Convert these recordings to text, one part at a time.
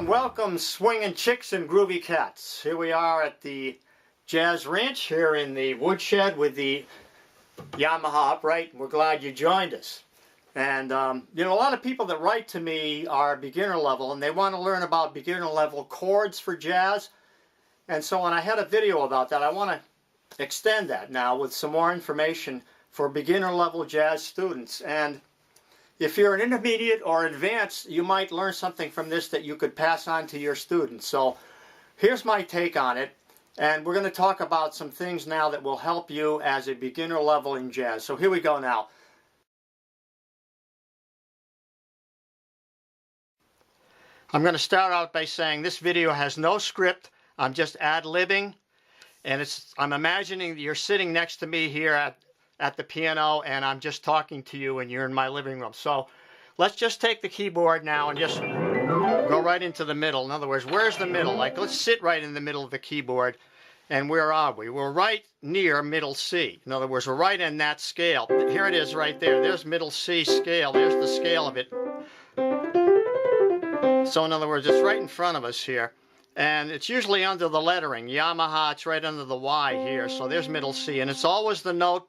Welcome swinging chicks and groovy cats. Here we are at the Jazz Ranch here in the woodshed with the Yamaha upright. We're glad you joined us. And you know, a lot of people that write to me are beginner level and they want to learn about beginner level chords for jazz. And so when I had a video about that, I want to extend that now with some more information for beginner level jazz students. And if you're an intermediate or advanced, you might learn something from this that you could pass on to your students. So here's my take on it, and we're going to talk about some things now that will help you as a beginner level in jazz. So here we go now. I'm going to start out by saying this video has no script. I'm just ad-libbing, and I'm imagining that you're sitting next to me here at the piano, and I'm just talking to you and you're in my living room. So let's just take the keyboard now and just go right into the middle. In other words, where's the middle? Like, let's sit right in the middle of the keyboard. And where are we? We're right near middle C. In other words, we're right in that scale. Here it is right there. There's middle C scale. There's the scale of it. So in other words, it's right in front of us here. And it's usually under the lettering. Yamaha, it's right under the Y here. So there's middle C. And it's always the note,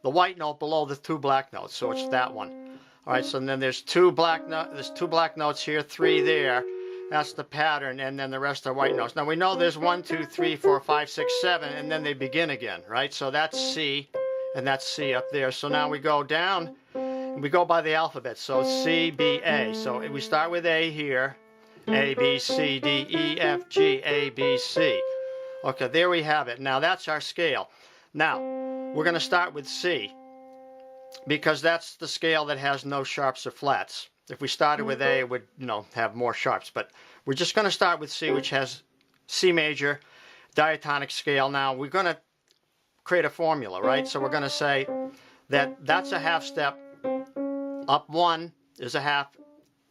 the white note below the two black notes, so it's that one. All right, so then there's two black notes here, three there. That's the pattern, and then the rest are white notes. Now we know there's 1, 2, 3, 4, 5, 6, 7, and then they begin again, right? So that's C, and that's C up there. So now we go down, and we go by the alphabet. So C, B, A. So we start with A here. A, B, C, D, E, F, G, A, B, C. Okay, there we have it. Now that's our scale. Now, we're going to start with C because that's the scale that has no sharps or flats. If we started with A, it would, have more sharps. But we're just going to start with C, which has C major, diatonic scale. Now, we're going to create a formula, right? So we're going to say that that's a half step. Up one is a half.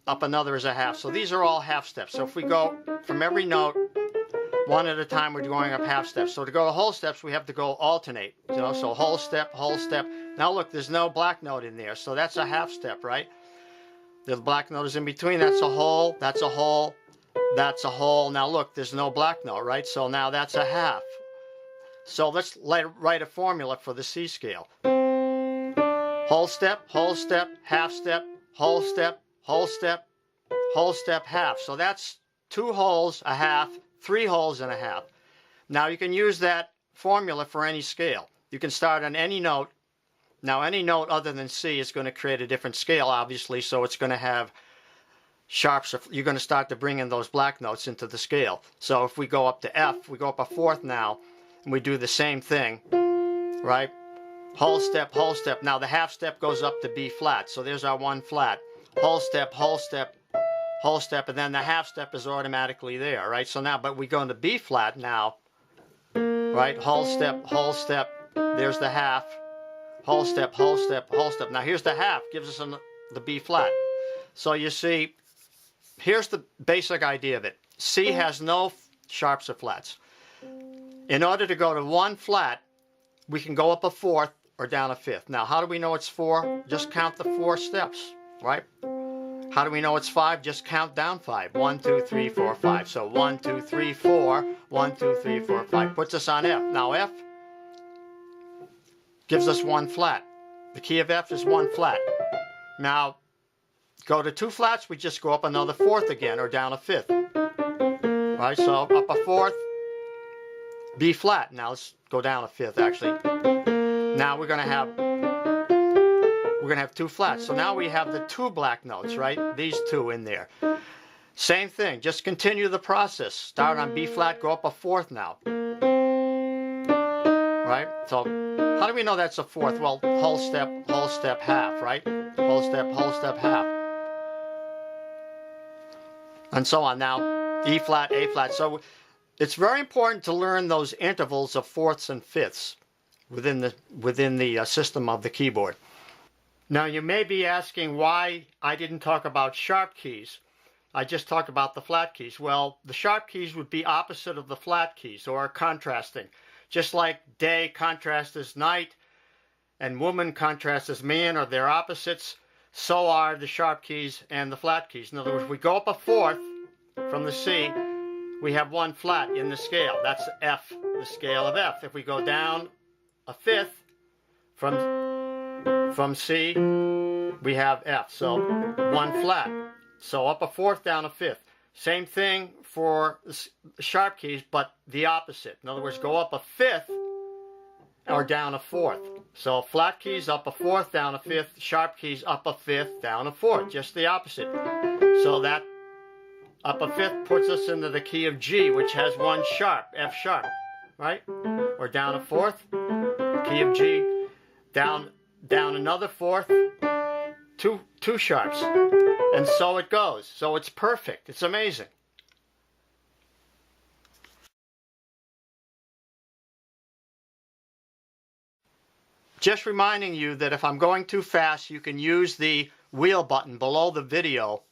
Up another is a half. So these are all half steps. So if we go from every note, one at a time, we're going up half steps. So to go to whole steps, we have to go alternate. So whole step, whole step. Now look, there's no black note in there. So that's a half step, right? The black note is in between. That's a whole, that's a whole, that's a whole. Now look, there's no black note, right? So now that's a half. So let's write a formula for the C scale. Whole step, half step, whole step, whole step, whole step, half. So that's 2 wholes, a half, 3 wholes and a half. Now you can use that formula for any scale. You can start on any note. Now any note other than C is going to create a different scale, obviously, so it's going to have sharps. You're going to start to bring in those black notes into the scale. So if we go up to F, we go up a fourth now, and we do the same thing, right? Whole step, whole step. Now the half step goes up to B flat, so there's our 1 flat. Whole step, whole step, whole step, and then the half step is automatically there, right? So now, but we go into B flat now, right? Whole step, there's the half, whole step, whole step, whole step. Now here's the half, gives us the B flat. So you see, here's the basic idea of it. C has no sharps or flats. In order to go to 1 flat, we can go up a fourth or down a fifth. Now how do we know it's 4? Just count the 4 steps, right? How do we know it's 5? Just count down 5. 1, 2, 3, 4, 5. So 1, 2, 3, 4. 1, 2, 3, 4, 5. Puts us on F. Now F gives us 1 flat. The key of F is 1 flat. Now go to 2 flats, we just go up another fourth again or down a fifth. Right, so up a fourth, B flat. Now let's go down a fifth actually. Now we're going to have 2 flats. So now we have the 2 black notes, right? These 2 in there. Same thing. Just continue the process. Start on B flat, go up a fourth now. Right? So how do we know that's a fourth? Well, whole step, half, right? Whole step, half. And so on. Now, E flat, A flat. So it's very important to learn those intervals of fourths and fifths within the system of the keyboard. Now you may be asking why I didn't talk about sharp keys. I just talked about the flat keys. Well, the sharp keys would be opposite of the flat keys or contrasting. Just like day contrasts as night and woman contrasts as man or their opposites, so are the sharp keys and the flat keys. In other words, we go up a fourth from the C, we have one flat in the scale. That's F, the scale of F. If we go down a fifth from C, we have F. So one flat. So up a fourth, down a fifth. Same thing for the sharp keys, but the opposite. In other words, go up a fifth or down a fourth. So flat keys up a fourth, down a fifth. Sharp keys up a fifth, down a fourth. Just the opposite. So that up a fifth puts us into the key of G, which has one sharp, F sharp, right? Or down a fourth, key of G, down another fourth, two sharps. And so it goes. So it's perfect. It's amazing. Just reminding you that if I'm going too fast, you can use the wheel button below the video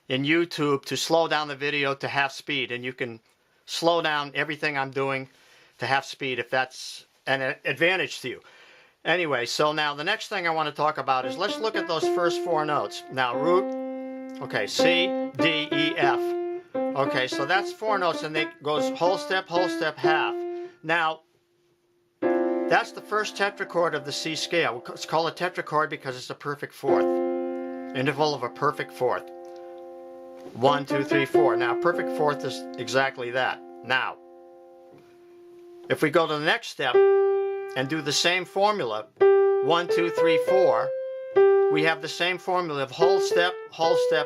in YouTube to slow down the video to half speed, and you can slow down everything I'm doing to half speed if that's an advantage to you. Anyway, so now the next thing I want to talk about is let's look at those first four notes. Now root, okay, C, D, E, F. Okay, so that's four notes, and it goes whole step, half. Now, that's the first tetrachord of the C scale. It's called a tetrachord because it's a perfect fourth. Interval of a perfect fourth. 1, 2, 3, 4. Now, perfect fourth is exactly that. Now, if we go to the next step and do the same formula, 1, 2, 3, 4, we have the same formula of whole step,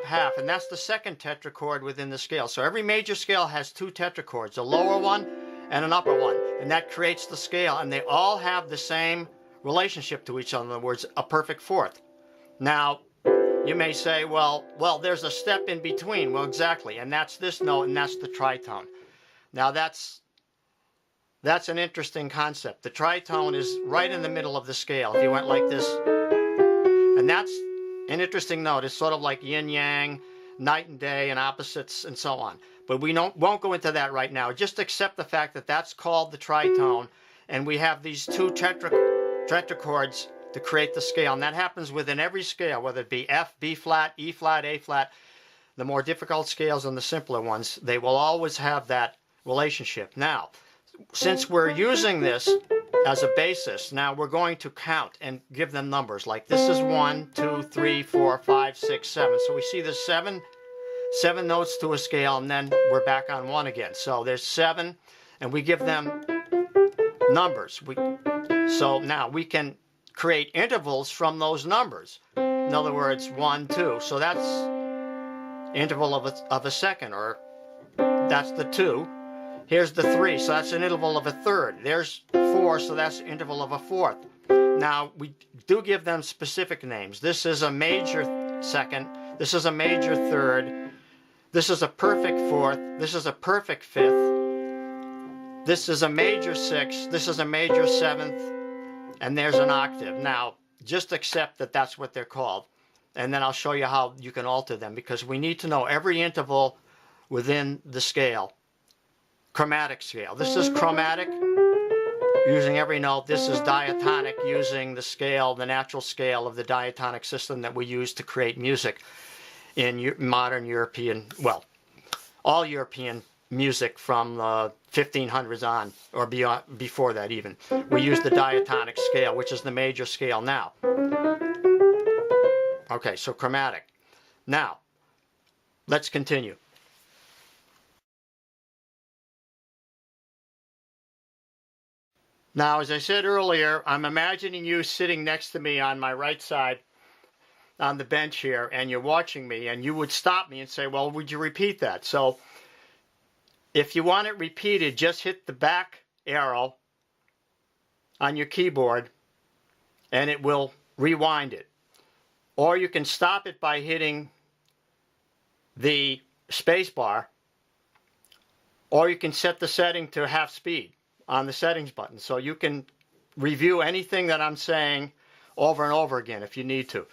half, and that's the second tetrachord within the scale. So every major scale has two tetrachords, a lower one and an upper one, and that creates the scale, and they all have the same relationship to each other. In other words, a perfect fourth. Now, you may say, well, there's a step in between. Well, exactly, and that's this note, and that's the tritone. Now, that's an interesting concept. The tritone is right in the middle of the scale. If you went like this, and that's an interesting note. It's sort of like yin-yang, night and day, and opposites, and so on. But we won't go into that right now. Just accept the fact that that's called the tritone, and we have these two tetrachords to create the scale, and that happens within every scale, whether it be F, B flat, E flat, A flat. The more difficult scales and the simpler ones, they will always have that relationship. Now, since we're using this as a basis, now we're going to count and give them numbers. Like this is 1, 2, 3, 4, 5, 6, 7. So we see there's seven notes to a scale, and then we're back on 1 again. So there's 7, and we give them numbers. So now we can create intervals from those numbers. In other words, 1, 2. So that's interval of a second, or that's the 2. Here's the 3, so that's an interval of a third. There's 4, so that's an interval of a fourth. Now, we do give them specific names. This is a major second. This is a major third. This is a perfect fourth. This is a perfect fifth. This is a major sixth. This is a major seventh. And there's an octave. Now, just accept that that's what they're called. And then I'll show you how you can alter them, because we need to know every interval within the scale. Chromatic scale. This is chromatic, using every note. This is diatonic, using the scale, the natural scale of the diatonic system that we use to create music in modern European, well, all European music from the 1500s on, or beyond, before that even. We use the diatonic scale, which is the major scale now. Okay, so chromatic. Now, let's continue. Now, as I said earlier, I'm imagining you sitting next to me on my right side on the bench here, and you're watching me, and you would stop me and say, well, would you repeat that? So, if you want it repeated, just hit the back arrow on your keyboard, and it will rewind it. Or you can stop it by hitting the space bar, or you can set the setting to half speed on the settings button. So you can review anything that I'm saying over and over again if you need to.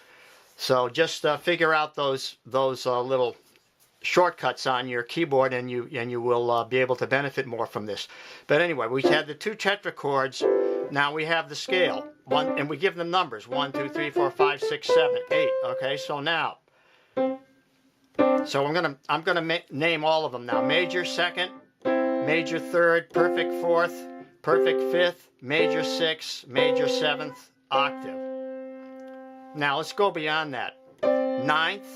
So just figure out those little shortcuts on your keyboard, and you will be able to benefit more from this. But anyway, we had the two tetrachords. Now we have the scale, and we give them numbers: 1, 2, 3, 4, 5, 6, 7, 8. Okay, so now So I'm gonna name all of them now. Major second, major third, perfect fourth, perfect fifth, major sixth, major seventh, octave. Now let's go beyond that. Ninth,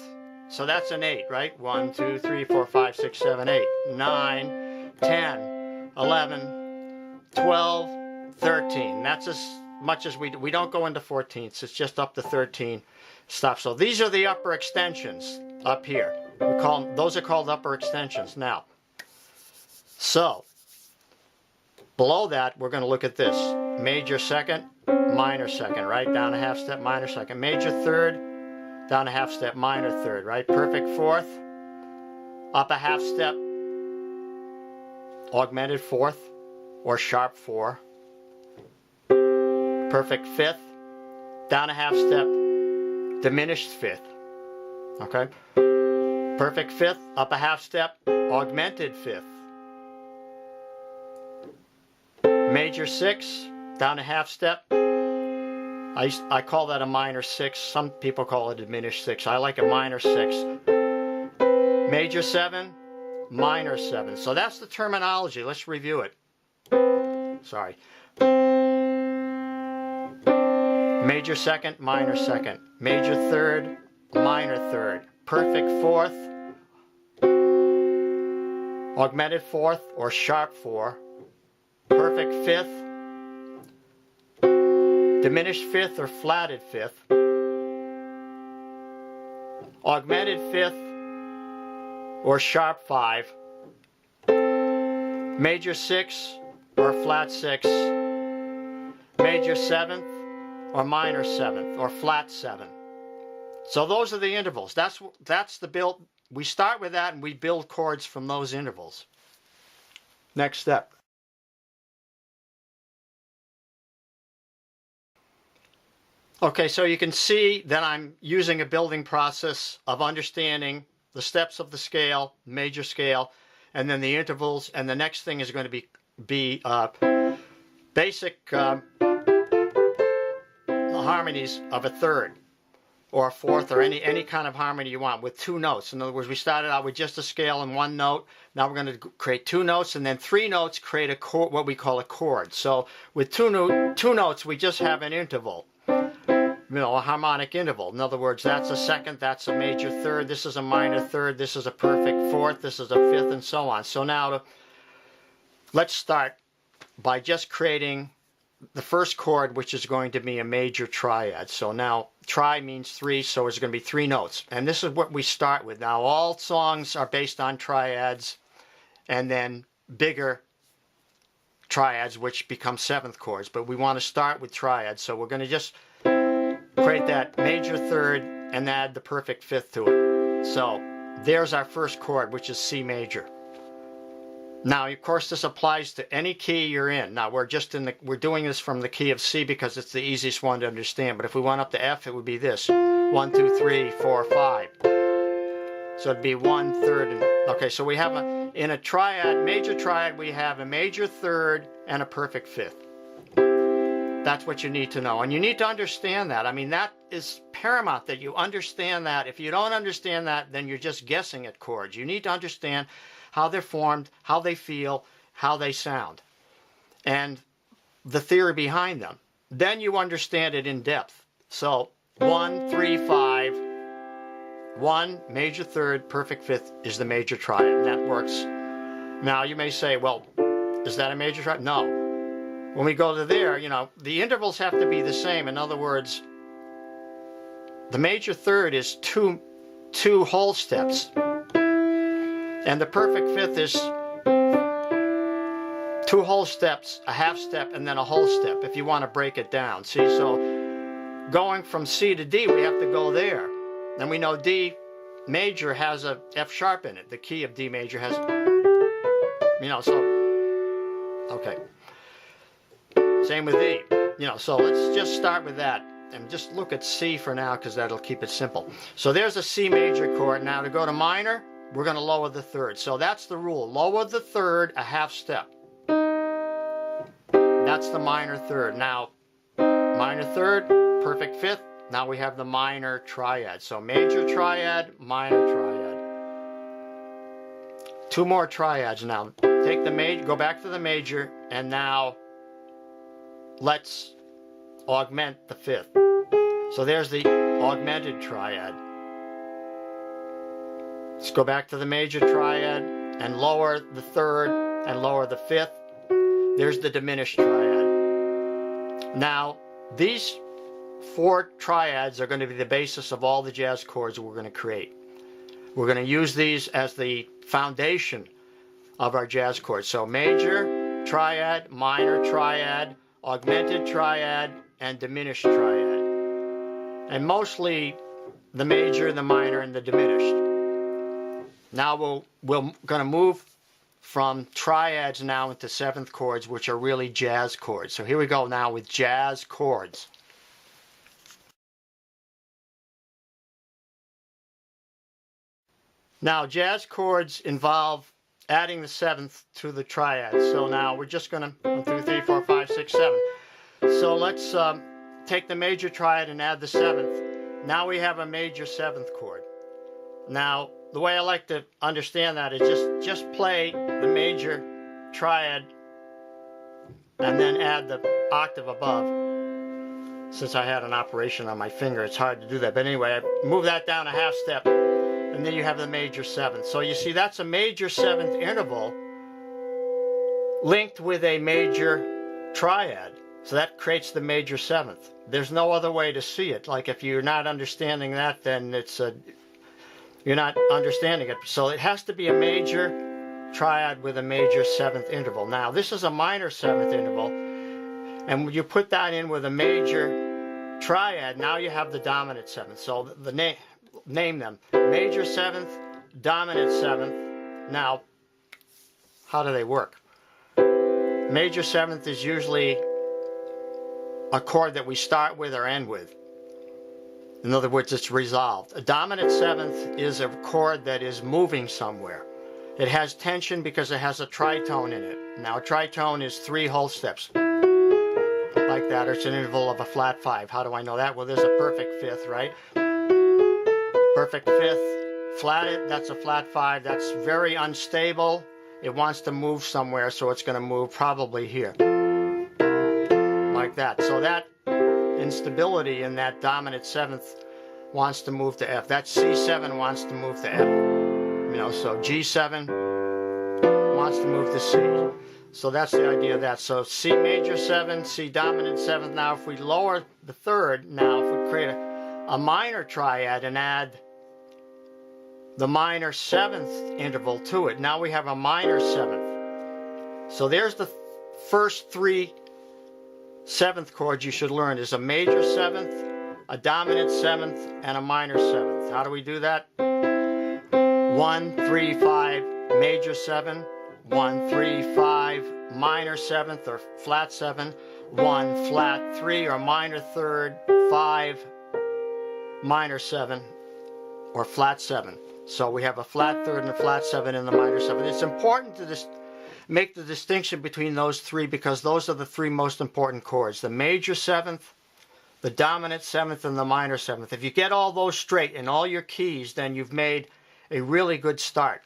so that's an 8, right? 1, 2, 3, 4, 5, 6, 7, 8. 9, 10, 11, 12, 13. That's as much as we don't go into 14ths. It's just up to 13 stuff. So these are the upper extensions up here. Those are called upper extensions. Now, so below that, we're going to look at this. Major second, minor second, right? Down a half step, minor second. Major third, down a half step, minor third, right? Perfect fourth, up a half step, augmented fourth, or sharp four. Perfect fifth, down a half step, diminished fifth. Okay? Perfect fifth, up a half step, augmented fifth. Major six, down a half step. I call that a minor six. Some people call it a diminished six. I like a minor six. Major seven, minor seven. So that's the terminology. Let's review it. Sorry. Major second, minor second. Major third, minor third. Perfect fourth, augmented fourth or sharp four. Perfect fifth, diminished fifth or flatted fifth, augmented fifth or sharp five, major six or flat six, major seventh or minor seventh or flat seven. So those are the intervals. That's the build. We start with that and we build chords from those intervals. Next step. Okay, so you can see that I'm using a building process of understanding the steps of the scale, major scale, and then the intervals, and the next thing is going to be basic harmonies of a third or a fourth or any kind of harmony you want with two notes. In other words, we started out with just a scale and one note. Now we're going to create two notes, and then three notes create a chord, what we call a chord. So with two notes, we just have an interval. A harmonic interval. In other words, that's a second, that's a major third, this is a minor third, this is a perfect fourth, this is a fifth, and so on. So now let's start by just creating the first chord, which is going to be a major triad. So now tri means three, so it's going to be three notes. And this is what we start with. Now all songs are based on triads and then bigger triads, which become seventh chords. But we want to start with triads. So we're going to just create that major third and add the perfect fifth to it. So there's our first chord, which is C major. Now, of course, this applies to any key you're in. Now, we're doing this from the key of C because it's the easiest one to understand. But if we went up to F, it would be this: 1, 2, 3, 4, 5. So it'd be 1, third, and okay. So we have in a triad, major triad, we have a major third and a perfect fifth. That's what you need to know, and you need to understand that. I mean, that is paramount that you understand that. If you don't understand that, then you're just guessing at chords. You need to understand how they're formed, how they feel, how they sound, and the theory behind them. Then you understand it in depth. So 1, 3, 5, 1, major third, perfect fifth is the major triad, and that works. Now you may say, well, is that a major triad? No. When we go to there, the intervals have to be the same. In other words, the major third is two whole steps. And the perfect fifth is 2 whole steps, a half step, and then a whole step, if you want to break it down. See, so going from C to D, we have to go there. And we know D major has a F sharp in it. The key of D major has, okay. Same with E. So let's just start with that. And just look at C for now, because that'll keep it simple. So there's a C major chord. Now to go to minor, we're going to lower the third. So that's the rule. Lower the third a half step. That's the minor third. Now, minor third, perfect fifth. Now we have the minor triad. So major triad, minor triad. 2 more triads now. Take the major, go back to the major, and now let's augment the 5th. So there's the augmented triad. Let's go back to the major triad and lower the 3rd and lower the 5th. There's the diminished triad. Now, these 4 triads are going to be the basis of all the jazz chords we're going to create. We're going to use these as the foundation of our jazz chords. So major triad, minor triad, augmented triad, and diminished triad. And mostly the major, the minor, and the diminished. Now we're going to move from triads now into 7th chords, which are really jazz chords. So here we go now with jazz chords. Now jazz chords involve adding the 7th to the triad. So now we're just going to 1, 2, 3, 4, 5, 6, 7. So let's take the major triad and add the 7th. Now we have a major 7th chord. Now the way I like to understand that is just play the major triad and then add the octave above. Since I had an operation on my finger, it's hard to do that. But anyway, I move that down a half step, and then you have the major 7th. So you see that's a major 7th interval linked with a major triad. So that creates the major 7th. There's no other way to see it. Like if you're not understanding that, then you're not understanding it. So it has to be a major triad with a major 7th interval. Now this is a minor 7th interval, and when you put that in with a major triad, now you have the dominant 7th. So name them. Major 7th, dominant 7th. Now, how do they work? Major 7th is usually a chord that we start with or end with. In other words, it's resolved. A dominant 7th is a chord that is moving somewhere. It has tension because it has a tritone in it. Now a tritone is 3 whole steps. Like that, or it's an interval of a flat 5. How do I know that? Well, there's a perfect 5th, right? Perfect 5th, flat, that's a flat 5. That's very unstable. It wants to move somewhere, so it's going to move probably here. Like that. So that instability in that dominant 7th wants to move to F. That C7 wants to move to F. You know, so G7 wants to move to C. So that's the idea of that. So C major 7, C dominant 7th. Now if we lower the 3rd, now if we create a minor triad and add the minor 7th interval to it, now we have a minor 7th. So there's the first 3 7th chords you should learn is a major 7th, a dominant 7th, and a minor 7th. How do we do that? 1, 3, 5, major 7, 1, 3, 5, minor 7th or flat 7, 1, flat 3 or minor 3rd, 5, minor 7 or flat 7. So we have a flat 3rd and a flat 7 in the minor 7. It's important to make the distinction between those 3 because those are the 3 most important chords. The major 7th, the dominant 7th, and the minor 7th. If you get all those straight in all your keys, then you've made a really good start.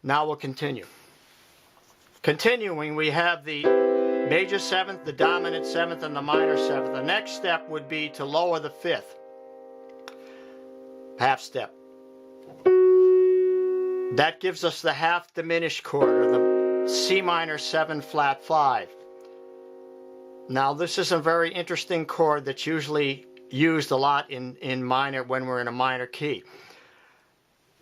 Now we'll continue. Continuing, we have the major 7th, the dominant 7th, and the minor 7th. The next step would be to lower the 5th. Half step. That gives us the half diminished chord, or the C minor 7 flat 5. Now this is a very interesting chord that's usually used a lot in minor when we're in a minor key.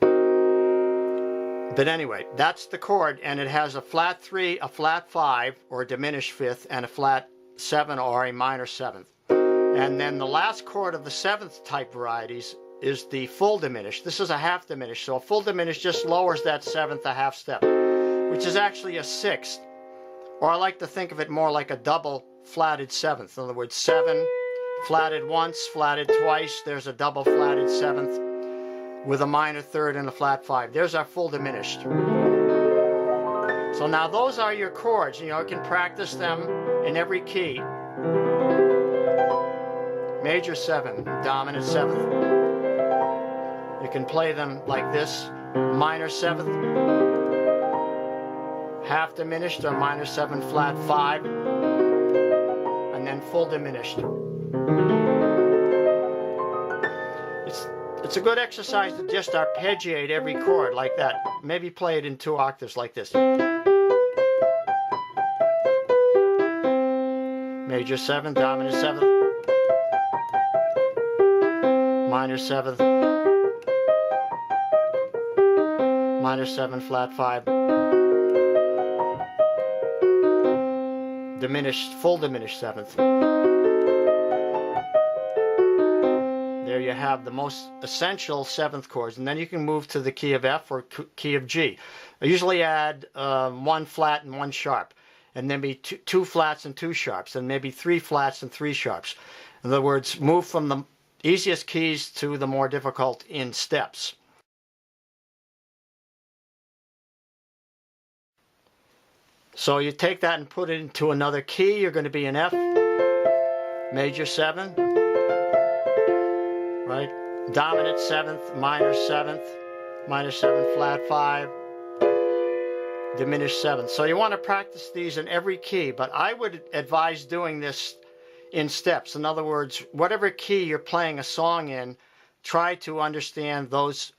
But anyway, that's the chord, and it has a flat 3, a flat 5, or a diminished 5th, and a flat 7 or a minor 7th. And then the last chord of the 7th type varieties is the full diminished. This is a half diminished, so a full diminished just lowers that 7th a half step, which is actually a 6th. Or I like to think of it more like a double flatted 7th. In other words, 7 flatted once, flatted twice. There's a double flatted 7th with a minor 3rd and a flat 5. There's our full diminished. So now those are your chords. You know, you can practice them in every key. Major 7, dominant 7th. You can play them like this. Minor 7th, half diminished or minor 7 flat 5, and then full diminished. It's a good exercise to just arpeggiate every chord like that. Maybe play it in 2 octaves like this. Major 7th, dominant 7th, minor 7th, minor 7 flat 5, diminished, full diminished 7th. There you have the most essential 7th chords, and then you can move to the key of F or key of G. I usually add 1 flat and 1 sharp, and then be 2 flats and 2 sharps, and maybe 3 flats and 3 sharps. In other words, move from the easiest keys to the more difficult in steps. So you take that and put it into another key. You're going to be in F, major 7, right? Dominant 7th, minor 7th, minor 7 flat 5, diminished 7th. So you want to practice these in every key, but I would advise doing this in steps. In other words, whatever key you're playing a song in, try to understand those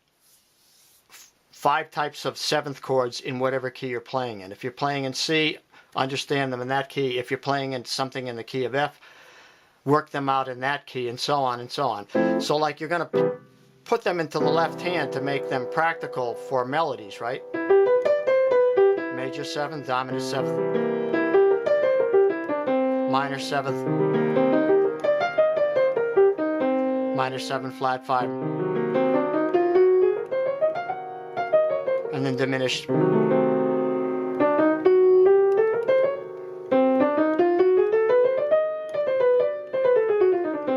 5 types of 7th chords in whatever key you're playing in. If you're playing in C, understand them in that key. If you're playing in something in the key of F, work them out in that key, and so on and so on. So like you're going to put them into the left hand to make them practical for melodies, right? Major 7th, dominant 7th, minor 7th, minor 7 flat 5, and then diminished.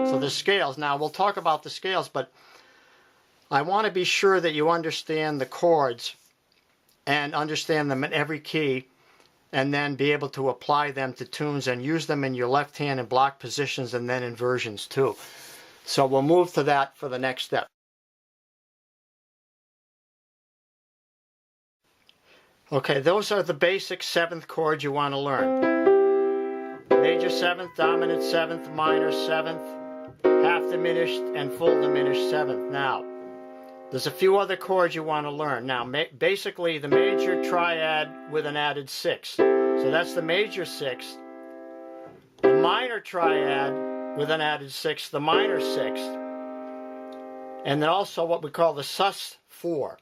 So the scales. Now we'll talk about the scales, but I want to be sure that you understand the chords and understand them in every key, and then be able to apply them to tunes and use them in your left hand in block positions and then inversions too. So we'll move to that for the next step. Okay, those are the basic 7th chords you want to learn. Major 7th, dominant 7th, minor 7th, half diminished, and full diminished 7th. Now, there's a few other chords you want to learn. Now, basically the major triad with an added 6. So that's the major 6th. The minor triad with an added 6th, the minor 6th. And then also what we call the sus 4.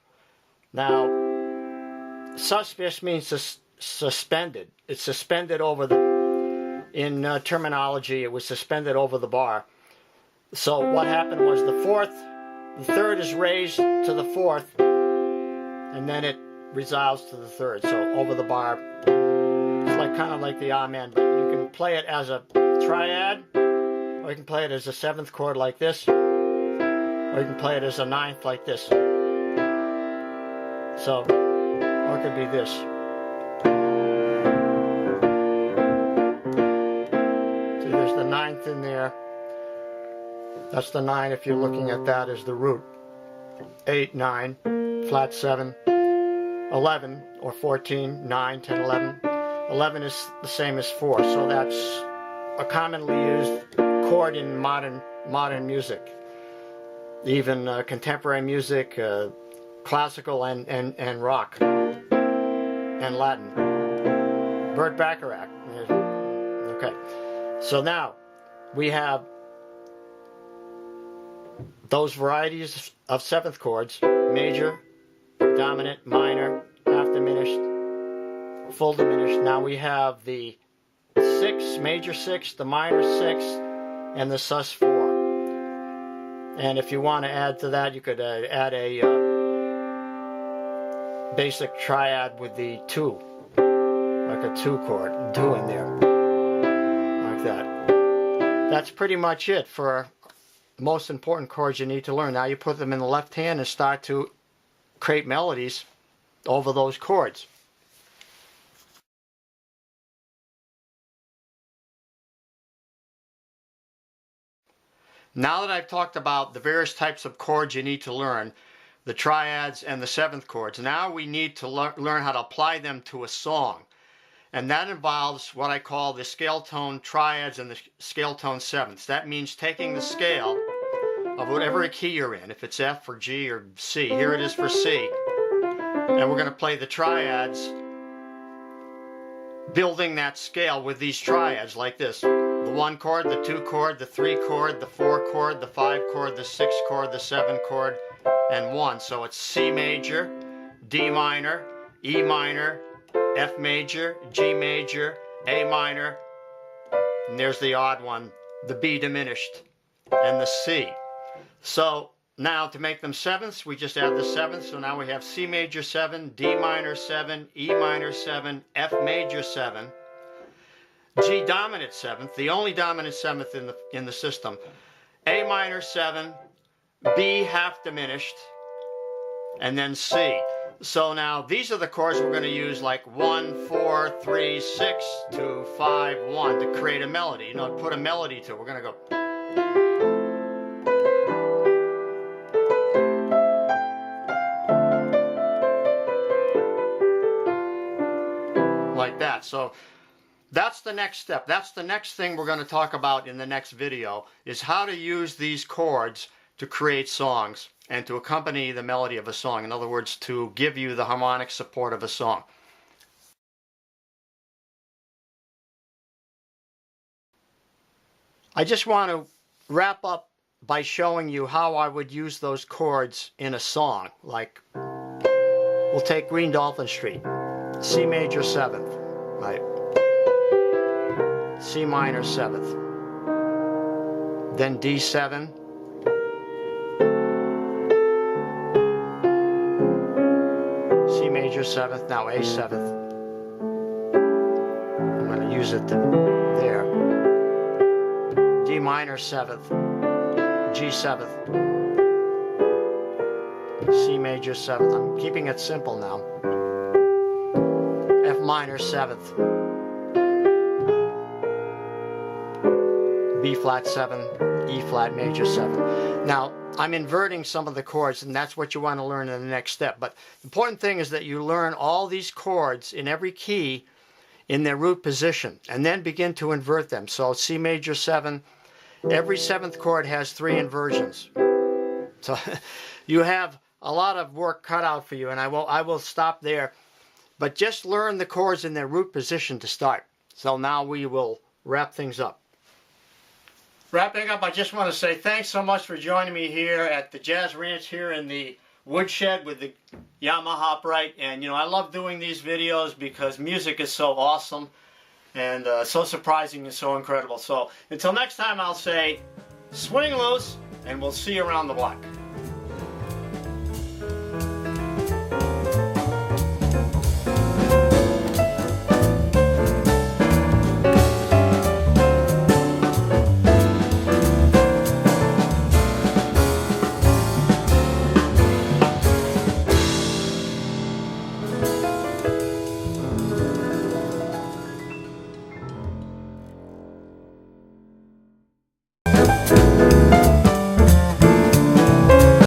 Now, sus just means suspended. It's suspended over the, in terminology, it was suspended over the bar. So what happened was the 3rd is raised to the 4th, and then it resolves to the 3rd. So over the bar, it's like kind of like the Amen, but you can play it as a triad, or you can play it as a 7th chord like this, or you can play it as a 9th like this. So, or it could be this. See, there's the 9th in there. That's the 9 if you're looking at that as the root. 8, 9, flat 7, 11 or 14, 9, 10, 11. 11 is the same as 4, so that's a commonly used chord in modern music. Even contemporary music, classical and rock, and Latin. Burt Bacharach. Okay, so now we have those varieties of 7th chords: major, dominant, minor, half diminished, full diminished. Now we have the 6, major 6, the minor 6, and the sus 4. And if you want to add to that, you could add a basic triad with the 2, like a 2 chord, 2 in there, like that. That's pretty much it for most important chords you need to learn. Now you put them in the left hand and start to create melodies over those chords. Now that I've talked about the various types of chords you need to learn, the triads, and the seventh chords. Now we need to learn how to apply them to a song. And that involves what I call the scale tone triads and the scale tone sevenths. That means taking the scale of whatever key you're in, if it's F or G or C. Here it is for C. And we're going to play the triads, building that scale with these triads like this. The 1 chord, the 2 chord, the 3 chord, the 4 chord, the 5 chord, the 6 chord, the 7 chord, and 1. So it's C major, D minor, E minor, F major, G major, A minor, and there's the odd one, the B diminished, and the C. So now to make them sevenths, we just add the seventh. So now we have C major 7, D minor 7, E minor 7, F major 7, G dominant 7th, the only dominant 7th in the system, A minor 7, B half diminished, and then C. So now these are the chords we're going to use, like 1, 4, 3, 6, 2, 5, 1, to create a melody. You know, to put a melody to it. We're going to go like that. So that's the next step. That's the next thing we're going to talk about in the next video, is how to use these chords to create songs and to accompany the melody of a song. In other words, to give you the harmonic support of a song. I just want to wrap up by showing you how I would use those chords in a song. Like, we'll take Green Dolphin Street, C major 7th, right? C minor 7th, then D7, C major 7th, now A 7th. I'm going to use it there. D minor 7th, G 7th, C major 7th. I'm keeping it simple now. F minor 7th, B flat 7, E flat major 7. Now, I'm inverting some of the chords, and that's what you want to learn in the next step. But the important thing is that you learn all these chords in every key in their root position, and then begin to invert them. So C major 7, every 7th chord has 3 inversions. So you have a lot of work cut out for you, and I will stop there. But just learn the chords in their root position to start. So now we will wrap things up. Wrapping up, I just want to say thanks so much for joining me here at the Jazz Ranch here in the woodshed with the Yamaha upright. And, you know, I love doing these videos because music is so awesome and so surprising and so incredible. So until next time, I'll say swing loose, and we'll see you around the block.